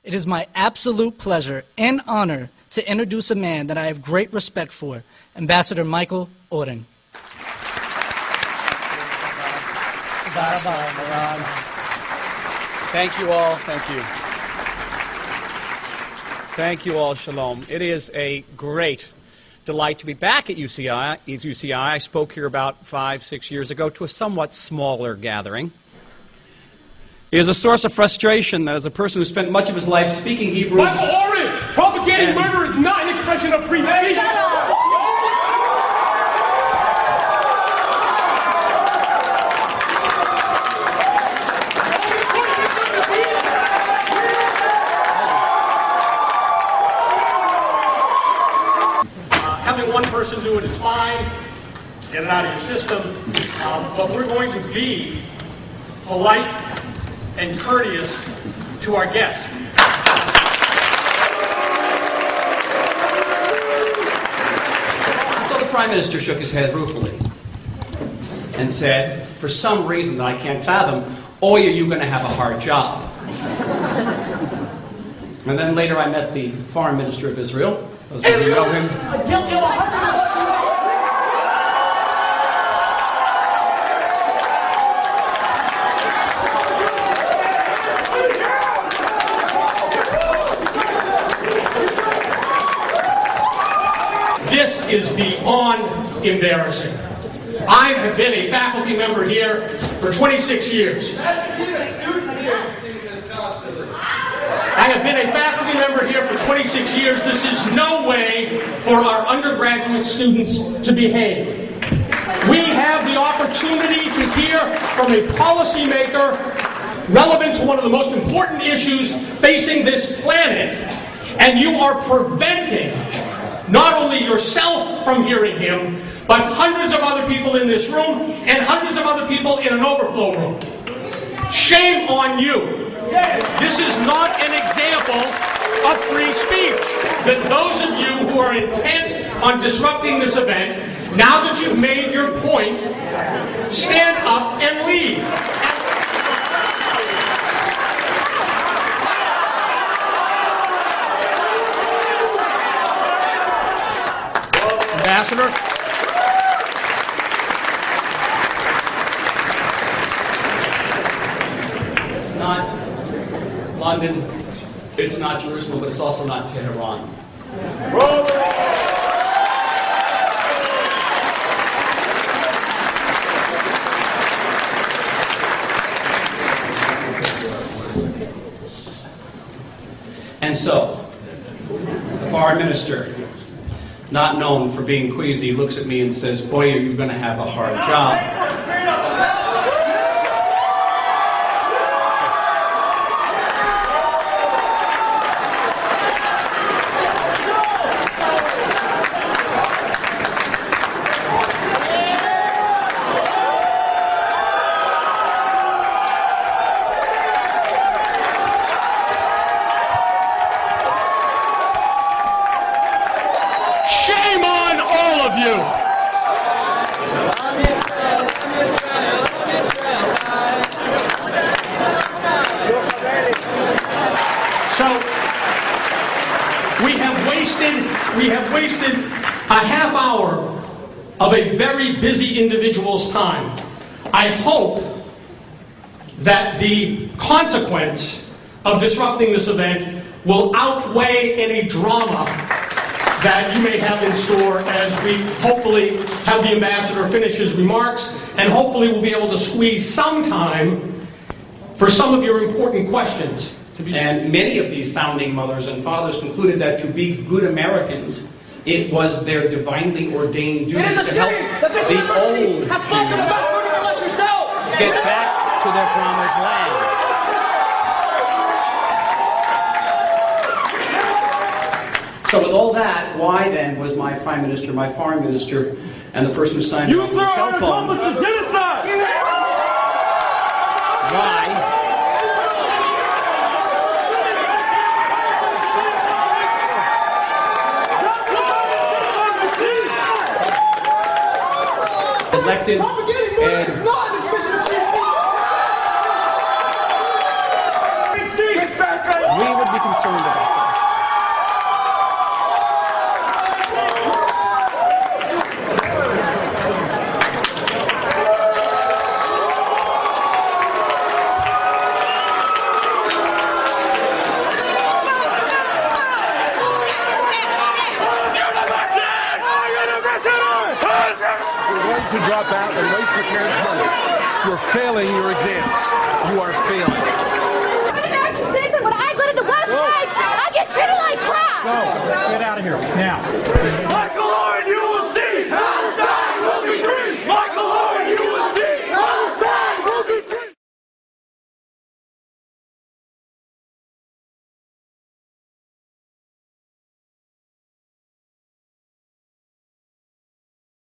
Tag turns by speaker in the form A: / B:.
A: It is my absolute pleasure and honor to introduce a man that I have great respect for, Ambassador Michael Oren.
B: Thank you all. Thank you. Thank you all. Shalom. It is a great delight to be back at UCI. I spoke here about 5-6 years ago to a somewhat smaller gathering. It is a source of frustration that as a person who spent much of his life speaking Hebrew...
C: Michael Oren! Propagating murder is not an expression of free speech! Shut up! Having one person do it is fine. Get it out of your system. But we're going to be polite and courteous to our guests.
B: And so the Prime Minister shook his head ruefully and said, for some reason that I can't fathom, are you going to have a hard job? And then later I met the Foreign Minister of Israel. Those of you who know him.
C: This is beyond embarrassing. I have been a faculty member here for 26 years. I have been a faculty member here for 26 years. This is no way for our undergraduate students to behave. We have the opportunity to hear from a policymaker relevant to one of the most important issues facing this planet, and you are preventing not only yourself from hearing him, but hundreds of other people in this room and hundreds of other people in an overflow room. Shame on you. This is not an example of free speech. That those of you who are intent on disrupting this event, now that you've made your point, stand up and leave. Ambassador?
B: It's not London, it's not Jerusalem, but it's also not Tehran. And so, the Foreign Minister, not known for being queasy, looks at me and says, boy, are you going to have a hard job.
C: We have wasted a half hour of a very busy individual's time. I hope that the consequence of disrupting this event will outweigh any drama that you may have in store as we hopefully have the ambassador finish his remarks, and hopefully we'll be able to squeeze some time for some of your important questions.
B: And many of these founding mothers and fathers concluded that to be good Americans, it was their divinely ordained duty to help the old Jews get back to their promised land. So with all that, why then was my Prime Minister, my Foreign Minister, and the person who signed off on the cell phone...
C: You, sir, are an accomplice of genocide!
B: Why? Elected and we would be
D: to drop out and waste your parents' money. You're failing your exams. You are failing.
E: I'm an American citizen. When I go to the West Bank, I get treated like crap.
C: Go. Get out of here now.
F: Michael Oren, you will see Palestine!